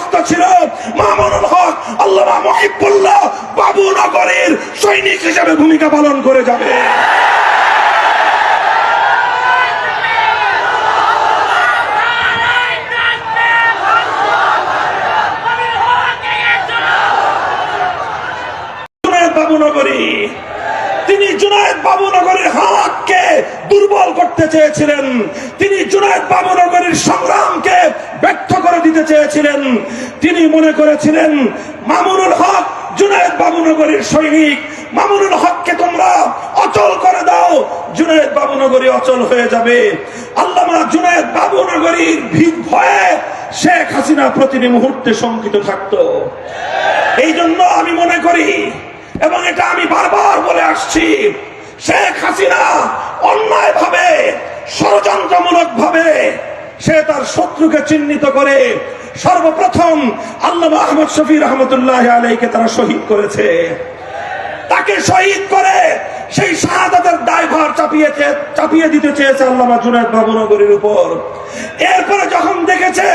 হস্ত ছিল মামুনুল হক আল্লামা মুহিবুল্লাহ বাবুনগরীর সৈনিক হিসেবে ভূমিকা পালন করে যাবে। বাবুনগরী তিনি জুনায়েদ বাবুনগরীর হককে দুর্বল করতে চেয়েছিলেন, তিনি জুনায়েদ বাবুনগরীর সংগ্রামকে ব্যর্থ করে দিতে চেয়েছিলেন। তিনি মনে করেছিলেন মামুনুল হক জুনায়েদ বাবুনগরীর সৈনিক, মামুনুল হককে তোমরা অচল করে দাও, জুনায়েদ বাবুনগরী অচল হয়ে যাবে। আল্লামা জুনায়েদ বাবুনগরীর ভয়ে শেখ হাসিনা প্রতিটি মুহূর্তে শঙ্কিত থাকতো। এই জন্য আমি মনে করি এবং এটা আমি বারবার বলে আসছি, শেখ হাসিনা অন্যায় ভাবে ষড়যন্ত্রমূলক ভাবে সে তার শত্রুকে চিহ্নিত করে সর্বপ্রথম আল্লামা আহমদ শফি রহমতুল্লাহ আলাইহিকে তারা শহীদ করেছে। তাকে শহীদ করে সেই শাহাদাতের দায়ভার চাপিয়ে দিতে চেয়েছে আল্লামা জুনায়েদ বাবুনগরীর উপর। এরপরে যখন দেখেছে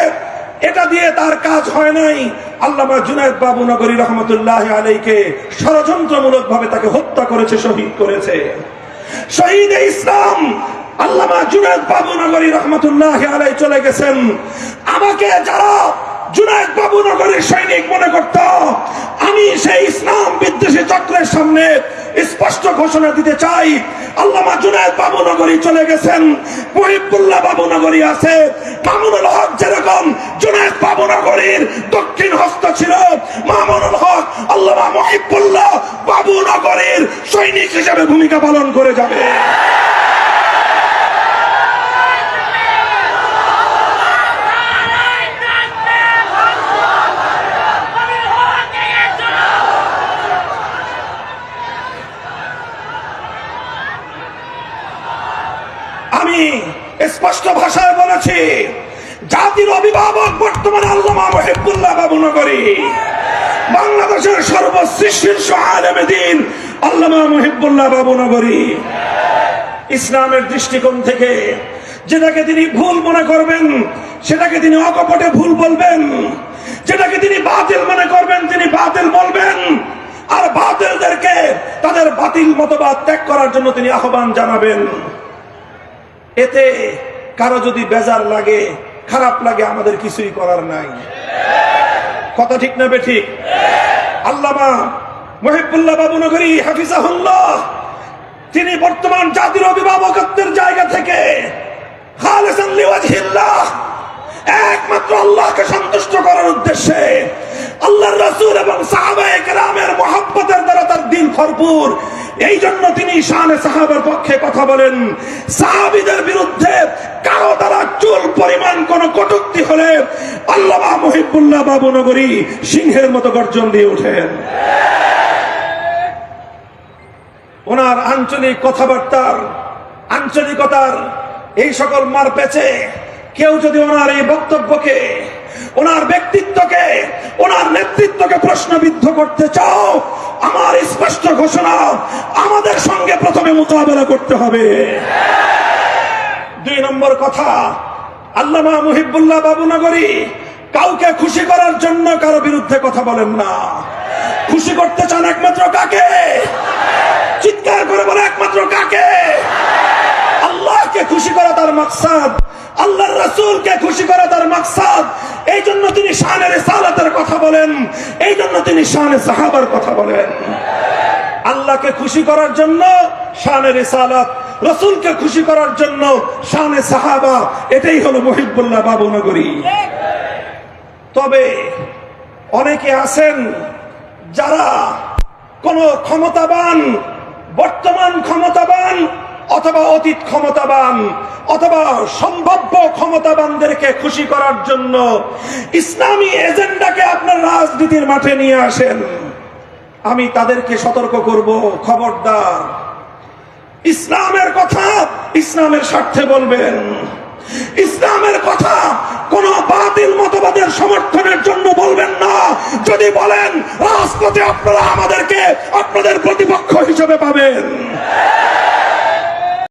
এটা দিয়ে তার কাজ হয় নাই, আল্লামা জুনায়েদ বাবুনগরী রহমতুল্লাহ আলাইহিকে ষড়যন্ত্রমূলক ভাবে তাকে হত্যা করেছে, শহীদ করেছে। শহীদে ইসলাম আল্লামা জুনায়েদ বাবুনগরী রহমতুল্লাহ আলাইহি চলে গেছেন। আমাকে যারা জুনায়েদ বাবুনগরীর সৈনিক মনে করত, আমি সেই ইসলাম বিদ্বেষী চক্রের সামনে স্পষ্ট ঘোষণা দিতে চাই, আল্লামা জুনায়েদ বাবুনগরী চলে গেছেন, মুহিবুল্লাহ বাবুনগরী আছে। মামুনুল হক যেরকম জুনায়েদ বাবুনগরীর দক্ষিণ হস্ত ছিল, মামুনুল হক আল্লামা মুহিবুল্লাহ বাবুনগরীর সৈনিক হিসেবে ভূমিকা পালন করে যাবে। স্পষ্ট ভাষায় বলেছি, জাতির অভিভাবক বর্তমানে আল্লামা মুহিবুল্লাহ বাবুনগরী, বাংলাদেশের সর্বশীর্ষ আলেমে দ্বীন আল্লামা মুহিবুল্লাহ বাবুনগরী। ইসলামের দৃষ্টিকোণ থেকে যেটাকে তিনি ভুল মনে করবেন সেটাকে তিনি অকপটে ভুল বলবেন, যেটাকে তিনি বাতিল মনে করবেন তিনি বাতিল বলবেন, আর বাতিলদেরকে তাদের বাতিল মতবাদ ত্যাগ করার জন্য তিনি আহ্বান জানাবেন। এতে কারো যদি বেজার লাগে, খারাপ লাগে, আমাদের কিছুই করার নাই। কথা ঠিক না বেঠিক? আল্লামা মুহিবুল্লাহ বাবুনগরী হাফিজাহুল্লাহ তিনি বর্তমান জাতির অভিভাবকত্বের জায়গা থেকে খালিসান লিওয়াজহিল্লাহ, একমাত্র আল্লাহকে সন্তুষ্ট করার উদ্দেশ্যে আল্লাহর রাসূল এবং সাহাবায়ে কেরামের মহব্বতের দ্বারা তার দিল ভরপুর। এই জন্য তিনি শানে সাহাবার পক্ষে কথা বলেন। সাহাবীদের বিরুদ্ধে কারো দ্বারা চুল পরিমাণ কোন কটূক্তি হলে আল্লামা মুহিবুল্লাহ বাবুনগরী সিংহের মতো গর্জন দিয়ে ওঠেন। ওনার আঞ্চলিক কথাবার্তার আঞ্চলিকতার এই সকল মার পেছে কেউ যদি ওনার এই বক্তব্যকে, ওনার ব্যক্তিত্বকে, ওনার নেতৃত্বকে প্রশ্নবিদ্ধ করতে চাও, আমার স্পষ্ট ঘোষণা, আমাদের সঙ্গে প্রথমে মোকাবেলা করতে হবে। 2 নম্বর কথা, আল্লামা মুহিবুল্লাহ বাবুনগরী কাউকে খুশি করার জন্য কারো বিরুদ্ধে কথা বলেন না। খুশি করতে চান একমাত্র কাকে? চিৎকার করে বলে একমাত্র কাকে? আল্লাহকে খুশি করা তার মাকসাদ, আল্লাহর রাসূলকে খুশি করা তার মাকসাদ। এই জন্য তিনি শানে রিসালাতের কথা বলেন, এই জন্য তিনি শানে সাহাবার কথা বলেন। আল্লাহকে খুশি করার জন্য শানে রিসালাত, রাসূলকে খুশি করার জন্য শানে সাহাবা, এটাই হলো মুহিবুল্লাহ বাবুনগরী। তবে অনেকে আছেন যারা কোন ক্ষমতাবান, বর্তমান ক্ষমতাবান অথবা অতীত ক্ষমতাবান অথবা সম্ভাব্য ক্ষমতাবানদেরকে খুশি করার জন্য ইসলামী এজেন্ডাকে আপনার রাজনীতির মাঠে নিয়ে আসেন। আমি তাদেরকে সতর্ক করব, খবরদার, ইসলামের কথা ইসলামের স্বার্থে বলবেন, ইসলামের কথা কোন বাতিল মতবাদের সমর্থনের জন্য বলবেন না। যদি বলেন, রাজপথে আপনারা আমাদেরকে আপনাদের প্রতিপক্ষ হিসেবে পাবেন।